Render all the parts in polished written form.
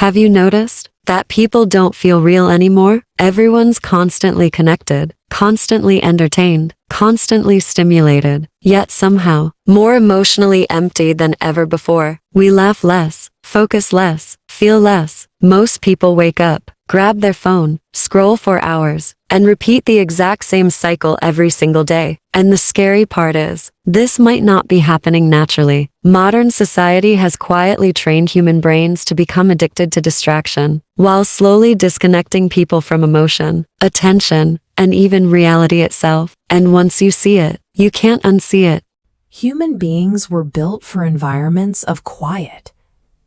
Have you noticed that people don't feel real anymore? Everyone's constantly connected, constantly entertained, constantly stimulated, yet somehow more emotionally empty than ever before. We laugh less, focus less, feel less. Most people wake up, grab their phone, scroll for hours, and repeat the exact same cycle every single day. And the scary part is, this might not be happening naturally. Modern society has quietly trained human brains to become addicted to distraction, while slowly disconnecting people from emotion, attention, and even reality itself. And once you see it, you can't unsee it. Human beings were built for environments of quiet.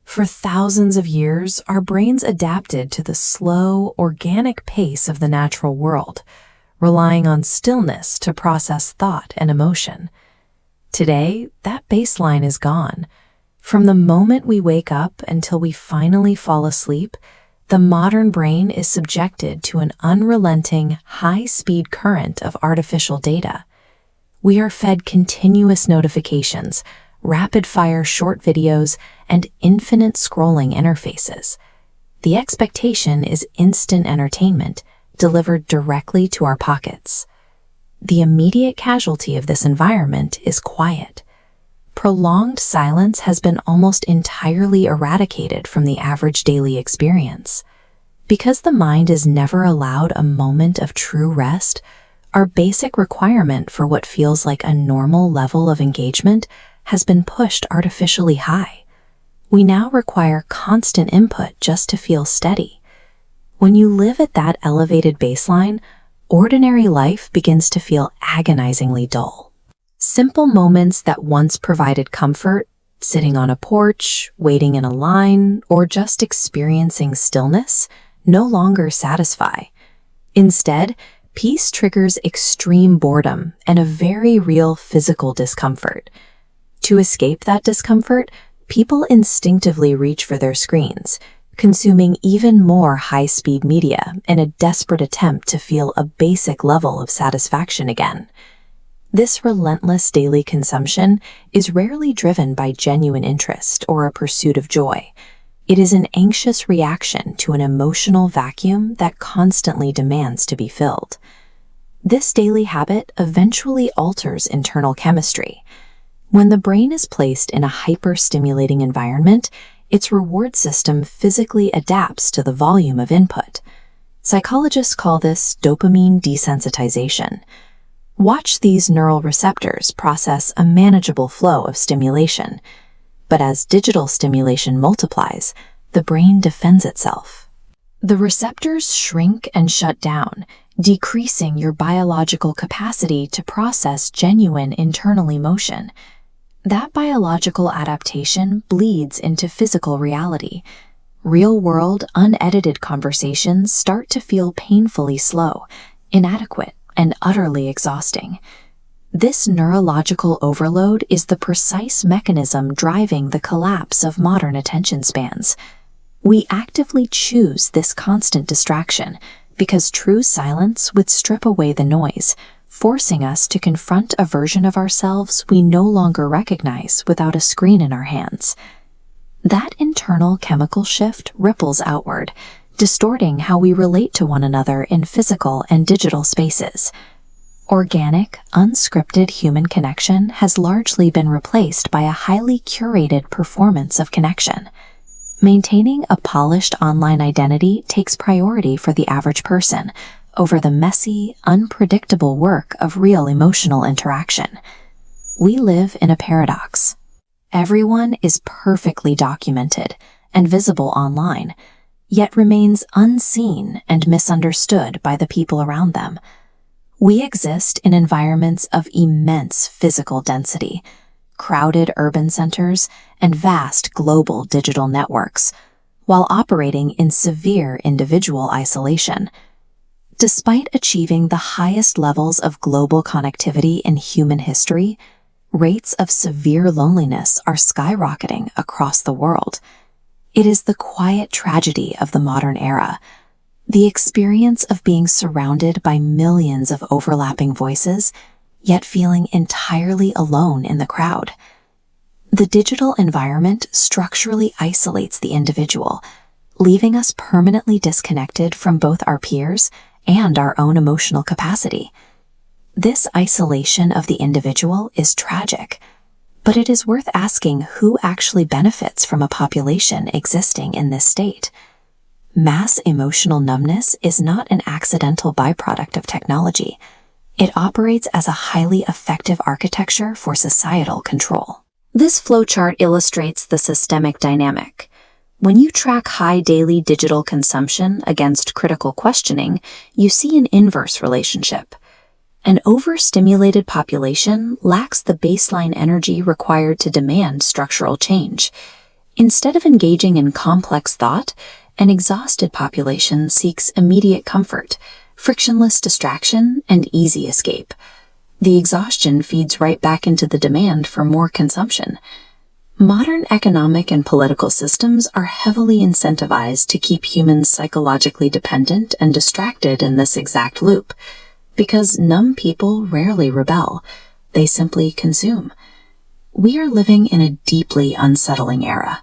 For thousands of years, our brains adapted to the slow, organic pace of the natural world, relying on stillness to process thought and emotion. Today, that baseline is gone. From the moment we wake up until we finally fall asleep, the modern brain is subjected to an unrelenting, high-speed current of artificial data. We are fed continuous notifications, rapid-fire short videos, and infinite scrolling interfaces. The expectation is instant entertainment delivered directly to our pockets. The immediate casualty of this environment is quiet. Prolonged silence has been almost entirely eradicated from the average daily experience. Because the mind is never allowed a moment of true rest, our basic requirement for what feels like a normal level of engagement has been pushed artificially high. We now require constant input just to feel steady. When you live at that elevated baseline, ordinary life begins to feel agonizingly dull. Simple moments that once provided comfort, sitting on a porch, waiting in a line, or just experiencing stillness, no longer satisfy. Instead, peace triggers extreme boredom and a very real physical discomfort. To escape that discomfort, people instinctively reach for their screens, consuming even more high-speed media in a desperate attempt to feel a basic level of satisfaction again. This relentless daily consumption is rarely driven by genuine interest or a pursuit of joy. It is an anxious reaction to an emotional vacuum that constantly demands to be filled. This daily habit eventually alters internal chemistry. When the brain is placed in a hyper-stimulating environment, its reward system physically adapts to the volume of input. Psychologists call this dopamine desensitization. Watch these neural receptors process a manageable flow of stimulation. But as digital stimulation multiplies, the brain defends itself. The receptors shrink and shut down, decreasing your biological capacity to process genuine internal emotion. That biological adaptation bleeds into physical reality. Real-world, unedited conversations start to feel painfully slow, inadequate, and utterly exhausting. This neurological overload is the precise mechanism driving the collapse of modern attention spans. We actively choose this constant distraction because true silence would strip away the noise, forcing us to confront a version of ourselves we no longer recognize without a screen in our hands. That internal chemical shift ripples outward, distorting how we relate to one another in physical and digital spaces. Organic, unscripted human connection has largely been replaced by a highly curated performance of connection. Maintaining a polished online identity takes priority for the average person over the messy, unpredictable work of real emotional interaction. We live in a paradox. Everyone is perfectly documented and visible online, yet remains unseen and misunderstood by the people around them. We exist in environments of immense physical density, crowded urban centers, and vast global digital networks, while operating in severe individual isolation. Despite achieving the highest levels of global connectivity in human history, rates of severe loneliness are skyrocketing across the world. It is the quiet tragedy of the modern era, the experience of being surrounded by millions of overlapping voices, yet feeling entirely alone in the crowd. The digital environment structurally isolates the individual, leaving us permanently disconnected from both our peers and our own emotional capacity. This isolation of the individual is tragic, but it is worth asking who actually benefits from a population existing in this state. Mass emotional numbness is not an accidental byproduct of technology. It operates as a highly effective architecture for societal control. This flowchart illustrates the systemic dynamic. When you track high daily digital consumption against critical questioning, you see an inverse relationship. An overstimulated population lacks the baseline energy required to demand structural change. Instead of engaging in complex thought, an exhausted population seeks immediate comfort, frictionless distraction, and easy escape. The exhaustion feeds right back into the demand for more consumption. Modern economic and political systems are heavily incentivized to keep humans psychologically dependent and distracted in this exact loop. Because numb people rarely rebel, they simply consume. We are living in a deeply unsettling era.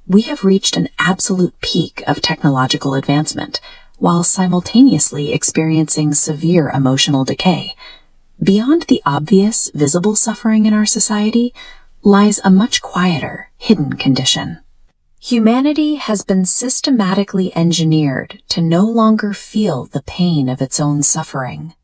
We have reached an absolute peak of technological advancement, while simultaneously experiencing severe emotional decay. Beyond the obvious, visible suffering in our society lies a much quieter, hidden condition. Humanity has been systematically engineered to no longer feel the pain of its own suffering.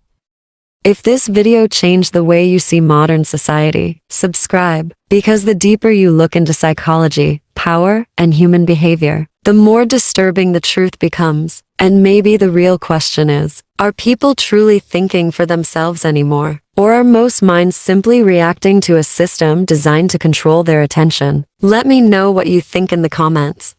If this video changed the way you see modern society, subscribe, because the deeper you look into psychology, power, and human behavior, the more disturbing the truth becomes. And maybe the real question is, are people truly thinking for themselves anymore? Or are most minds simply reacting to a system designed to control their attention? Let me know what you think in the comments.